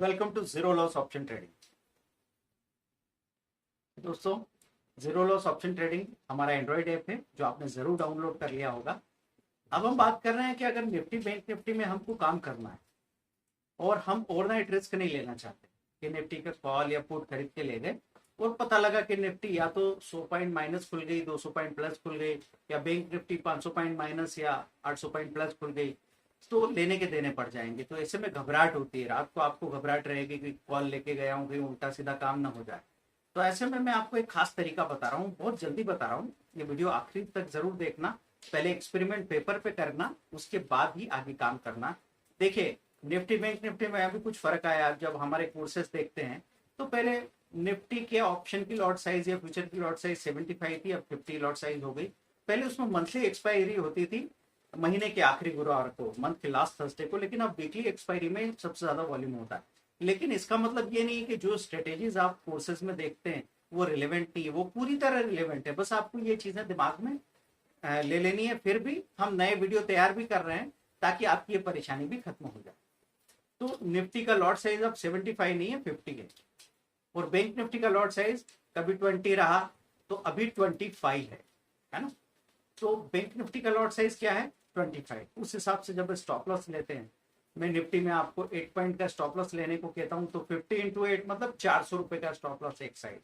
Welcome to zero loss option trading. दोस्तों, zero loss option trading हमारा android app है जो आपने जरूर डाउनलोड कर लिया होगा। अब हम बात कर रहे हैं कि अगर निफ्टी बैंक निफ्टी में हमको काम करना है और हम ओवरनाइट रिस्क नहीं लेना चाहते कि निफ्टी का कॉल या पुट खरीद के ले गए और पता लगा कि निफ्टी या तो 100 पॉइंट माइनस खुल गई, 200 पॉइंट प्लस खुल गई, या बैंक निफ्टी 500 पॉइंट माइनस या 800 पॉइंट प्लस खुल गई, तो लेने के देने पड़ जाएंगे। तो ऐसे में घबराहट होती है, रात को आपको घबराहट रहेगी कि कॉल लेके गया हूँ कहीं उल्टा सीधा काम ना हो जाए। तो ऐसे में मैं आपको एक खास तरीका बता रहा हूँ, बहुत जल्दी बता रहा हूँ, ये वीडियो आखिरी तक जरूर देखना। पहले एक्सपेरिमेंट पेपर पे करना, उसके बाद ही आगे काम करना। देखिए, निफ्टी बैंक निफ्टी में अभी कुछ फर्क आया। जब हमारे कोर्सेस देखते हैं तो पहले निफ्टी के ऑप्शन की लॉट साइज या फ्यूचर की लॉट साइज 75 थी, अब 50 लॉट साइज हो गई। पहले उसमें मंथली एक्सपायरी होती थी महीने के आखिरी गुरुवार को, मंथ के लास्ट थर्सडे को, लेकिन अब वीकली एक्सपायरी में सबसे ज्यादा वॉल्यूम होता है। लेकिन इसका मतलब ये नहीं है कि जो स्ट्रेटेजीज आप कोर्सेज में देखते हैं वो रिलेवेंट नहीं है, वो पूरी तरह रिलेवेंट है। बस आपको ये चीजें दिमाग में ले लेनी है। फिर भी हम नए वीडियो तैयार भी कर रहे हैं ताकि आपकी ये परेशानी भी खत्म हो जाए। तो निफ्टी का लॉट साइज अब 75 नहीं है, 50 है, और बैंक निफ्टी का लॉट साइज कभी 20 रहा तो अभी 25 है ना। तो बैंक निफ्टी का लॉट साइज क्या है, 25। उस हिसाब से जब स्टॉप लॉस लेते हैं, मैं निफ्टी में आपको 8 पॉइंट का स्टॉप लॉस लेने को कहता हूं, तो 50 इंटू 8 मतलब 400 रुपए का स्टॉप लॉस एक साइड।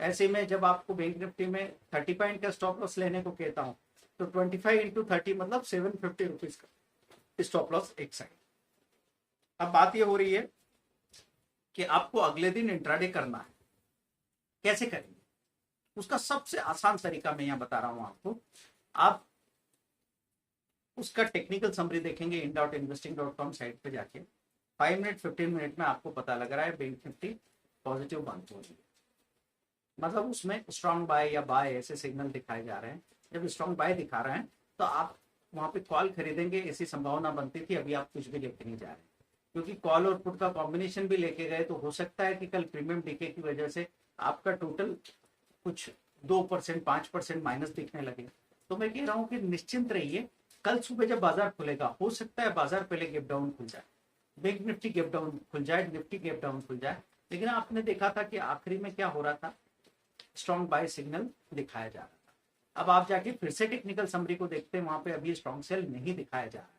ऐसे में जब आपको बैंक निफ्टी में 30 पॉइंट का स्टॉप लॉस लेने को कहता हूं, तो 25 इंटू 30 मतलब 750 रुपीज का स्टॉप लॉस एक साइड। अब बात यह हो रही है कि आपको अगले दिन इंट्राडे करना है। कैसे करेंगे, उसका सबसे आसान तरीका मैं यहां बता रहा हूं आपको। आप उसका टेक्निकल समरी देखेंगे in.investing.com साइट पे जाके, 5 मिनट 15 मिनट में आपको पता लग रहा है बैंक निफ्टी पॉजिटिव बंद हो रही है, मतलब उसमें स्ट्रॉन्ग बाय या बाय ऐसे सिग्नल दिखाए जा रहे हैं। जब स्ट्रॉन्ग बाय दिखा रहे हैं तो आप वहां पे कॉल खरीदेंगे, ऐसी संभावना बनती थी। अभी आप कुछ भी लेके नहीं जा रहे, क्योंकि कॉल और पुट का कॉम्बिनेशन भी लेके गए तो हो सकता है कि कल प्रीमियम डीके की वजह से आपका टोटल कुछ 2% 5% माइनस दिखने लगे। तो मैं कह रहा हूं कि निश्चिंत रहिए, कल सुबह जब बाजार खुलेगा हो सकता है बाजार पहले गैप डाउन खुल जाए, बैंक निफ्टी गैप डाउन खुल जाए, निफ्टी गैप डाउन खुल जाए। लेकिन आपने देखा था कि आखिरी में क्या हो रहा था, स्ट्रॉन्ग बाय सिग्नल दिखाया जा रहा था। अब आप जाके फिर से टेक्निकल समरी को देखते हैं, वहां पे अभी स्ट्रॉन्ग सेल नहीं दिखाया जा रहा है।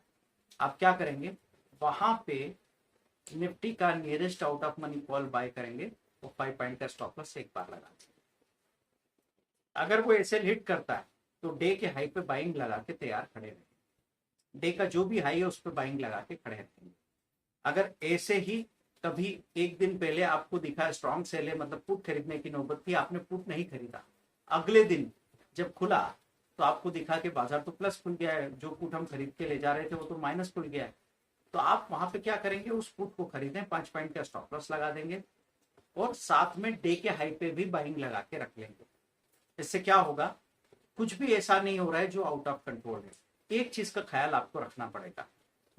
आप क्या करेंगे, वहां पे निफ्टी का nearest out of money call buy करेंगे, वो 5 पॉइंट का स्टॉप लॉस एक बार लगा। अगर वो एसएल हिट करता है तो डे के हाई पे बाइंग लगा के तैयार खड़े रहेंगे, डे का जो भी हाई है उस पर बाइंग लगा के खड़े रहेंगे। अगर ऐसे ही कभी एक दिन पहले आपको दिखा स्ट्रॉन्ग सेल है, मतलब पुट खरीदने की नौबत थी, आपने पुट नहीं खरीदा, अगले दिन जब खुला तो आपको दिखा कि बाजार तो प्लस खुल गया है, जो पुट हम खरीद के ले जा रहे थे वो तो माइनस खुल गया है, तो आप वहां पे क्या करेंगे, उस पुट को खरीदें, 5 पॉइंट का स्टॉप लॉस लगा देंगे और साथ में डे के हाई पे भी बाइंग लगा के रख लेंगे। इससे क्या होगा, कुछ भी ऐसा नहीं हो रहा है जो आउट ऑफ कंट्रोल है। एक चीज का ख्याल आपको रखना पड़ेगा,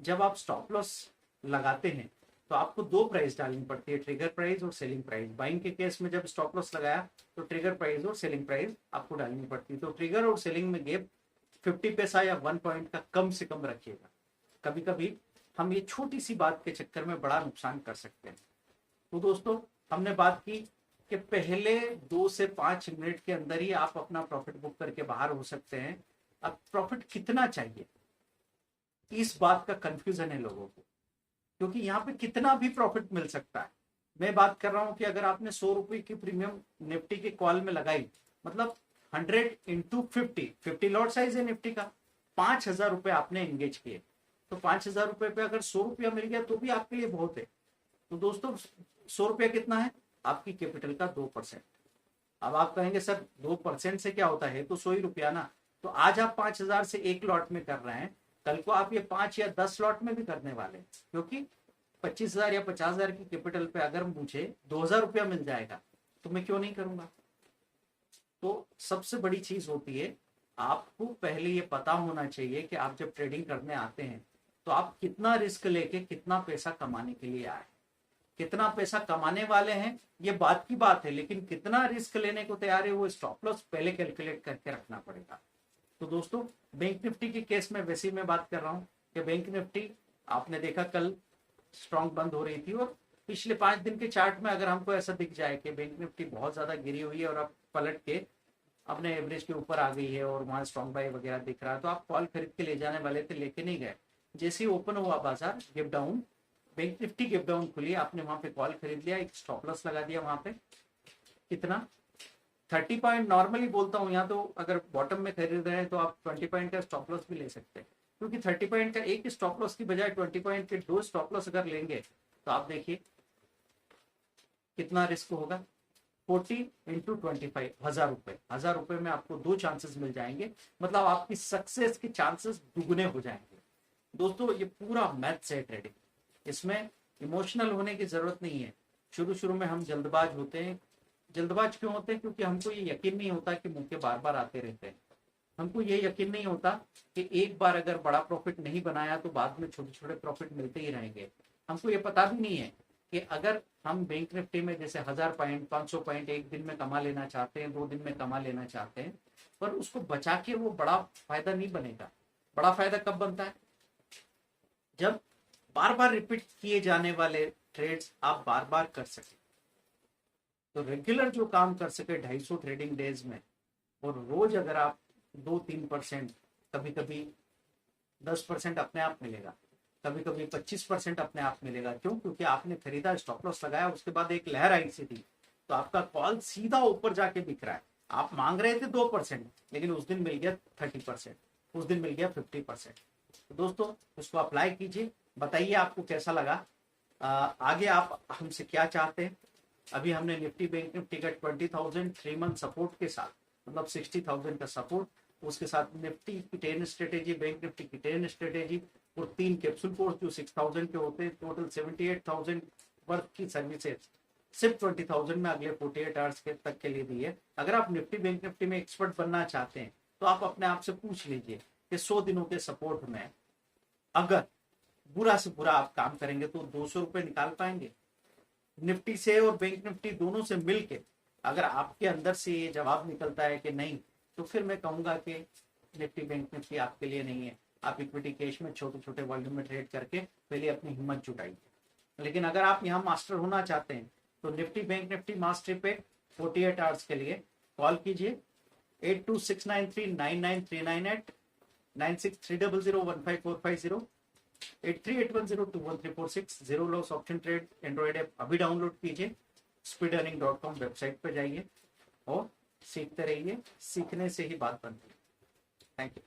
जब आप स्टॉप लॉस लगाते हैं तो आपको 2 प्राइस डालनी पड़ती है, ट्रिगर प्राइस और सेलिंग प्राइस। बाइंग के केस में जब स्टॉप लॉस लगाया तो ट्रिगर प्राइस और सेलिंग प्राइस आपको डालनी पड़ती है। तो ट्रिगर और सेलिंग में गैप 50 पैसा या 1 पॉइंट का कम से कम रखिएगा। कभी कभी हम ये छोटी सी बात के चक्कर में बड़ा नुकसान कर सकते हैं। तो दोस्तों, हमने बात की कि पहले 2 से 5 मिनट के अंदर ही आप अपना प्रॉफिट बुक करके बाहर हो सकते हैं। अब प्रॉफिट कितना चाहिए, इस बात का कंफ्यूजन है लोगों को, क्योंकि यहाँ पे कितना भी प्रॉफिट मिल सकता है। मैं बात कर रहा हूं कि अगर आपने 100 रुपए की प्रीमियम निफ्टी के कॉल में लगाई, मतलब 100 इंटू 50 लॉट साइज है निफ्टी का, 5,000 रुपए आपने एंगेज किए, तो 5,000 रुपए पे अगर 100 रुपया मिल गया तो भी आपके लिए बहुत है। तो दोस्तों, 100 रुपया कितना है, आपकी कैपिटल का 2%। अब आप कहेंगे सर 2% से क्या होता है, तो 100 ही रुपया ना। तो आज आप 5,000 से एक लॉट में कर रहे हैं, कल को आप ये 5 या 10 लॉट में भी करने वाले हैं, क्योंकि 25,000 या 50,000 की कैपिटल पे अगर मुझे 2,000 रुपया मिल जाएगा तो मैं क्यों नहीं करूंगा। तो सबसे बड़ी चीज होती है, आपको पहले ये पता होना चाहिए कि आप जब ट्रेडिंग करने आते हैं तो आप कितना रिस्क लेके कितना पैसा कमाने के लिए आए। कितना पैसा कमाने वाले हैं ये बात की बात है, लेकिन कितना रिस्क लेने को तैयार है वो स्टॉप लॉस पहले कैलकुलेट करके रखना पड़ेगा। तो दोस्तों, बैंक निफ्टी के केस में वैसे ही मैं बात कर रहा हूं कि बैंक निफ्टी आपने देखा कल स्ट्रॉन्ग बंद हो रही थी और पिछले 5 दिन के चार्ट में अगर हमको ऐसा दिख जाए कि बैंक निफ्टी बहुत ज्यादा गिरी हुई है और अब पलट के अपने एवरेज के ऊपर आ गई है और वहां स्ट्रॉन्ग बाय वगैरह दिख रहा है, तो आप कॉल खरीद के ले जाने वाले थे, लेके नहीं गए। जैसे ही ओपन हुआ बाजार give down, bank Nifty give down खुली, आपने वहां पे कॉल खरीद लिया, एक स्टॉप लॉस लगा दिया वहां पे। कितना 30 पॉइंट नॉर्मली बोलता हूँ, यहाँ तो अगर बॉटम में खरीद रहे हैं तो आप 20 पॉइंट का स्टॉप लॉस भी ले सकते हैं, क्योंकि 30 पॉइंट का एक स्टॉप लॉस की बजाय 20 पॉइंट के 2 स्टॉप लॉस अगर लेंगे तो आप देखिए कितना रिस्क होगा। 40 इंटू 25, 1000 रुपए, 1000 रुपए में आपको 2 चांसेस मिल जाएंगे, मतलब आपकी सक्सेस के चांसेस दुगने हो जाएंगे। दोस्तों ये पूरा मैथ्स है ट्रेडिंग, इसमें इमोशनल होने की जरूरत नहीं है। शुरू शुरू में हम जल्दबाज होते हैं। जल्दबाज क्यों होते हैं? क्योंकि हमको ये यकीन नहीं होता कि मौके बार बार आते रहते हैं। हमको ये यकीन नहीं होता कि एक बार अगर बड़ा प्रॉफिट नहीं बनाया तो बाद में छोटे छोटे प्रॉफिट मिलते ही रहेंगे। हमको ये पता भी नहीं है कि अगर हम बैंक निफ्टी में जैसे 1000 पॉइंट 500 पॉइंट एक दिन में कमा लेना चाहते हैं, 2 दिन में कमा लेना चाहते हैं, पर उसको बचा के वो बड़ा फायदा नहीं बनेगा। बड़ा फायदा कब बनता है? जब बार बार रिपीट किए जाने वाले ट्रेड्स आप बार बार कर सके। तो रेगुलर जो काम कर सके 250 ट्रेडिंग डेज में, और रोज अगर आप 2-3%, कभी कभी 10% अपने आप मिलेगा, कभी कभी 25% अपने आप मिलेगा। क्यों? क्योंकि आपने खरीदा, स्टॉप लॉस लगाया, उसके बाद एक लहर आई सी थी, तो आपका कॉल सीधा ऊपर जाके दिख रहा है। आप मांग रहे थे 2%, लेकिन उस दिन मिल गया 30%, उस दिन मिल गया 50%। तो दोस्तों इसको अप्लाई कीजिए, बताइए आपको कैसा लगा। आगे आप हमसे क्या चाहते हैं। अभी हमने निफ्टी बैंक निफ्टी का 20,000 3 मंथ सपोर्ट के साथ, मतलब 60,000 का सपोर्ट, उसके साथ निफ्टी की 10 स्ट्रेटेजी, बैंक निफ्टी की 10 स्ट्रेटेजी और 3 कैप्सूल कोर्स जो 6,000 के होते हैं, टोटल 78,000 वर्थ की सर्विसेज सिर्फ 20,000 में अगले 48 आवर्स के तक के लिए दी है। अगर आप निफ्टी बैंक निफ्टी में एक्सपर्ट बनना चाहते हैं तो आप अपने आप से पूछ लीजिए कि 100 दिनों के सपोर्ट में अगर बुरा से बुरा आप काम करेंगे तो 200 रुपए निकाल पाएंगे। निफ्टी से और बैंक निफ्टी दोनों से मिलके अगर आपके अंदर से ये जवाब निकलता है कि नहीं, तो फिर मैं कहूंगा कि निफ्टी बैंक निफ्टी आपके लिए नहीं है। आप इक्विटी कैश में छोटे छोटे वॉल्यूम में ट्रेड करके पहले अपनी हिम्मत जुटाइए। लेकिन अगर आप यहाँ मास्टर होना चाहते हैं तो निफ्टी बैंक निफ्टी मास्टरी पे 48 आवर्स के लिए कॉल कीजिए 8269399398, 9630015450, 8381021346। Zero loss option trade Android app अभी डाउनलोड कीजिए, speedearning.com वेबसाइट पर जाइए और सीखते रहिए। सीखने से ही बात बनती है। Thank you.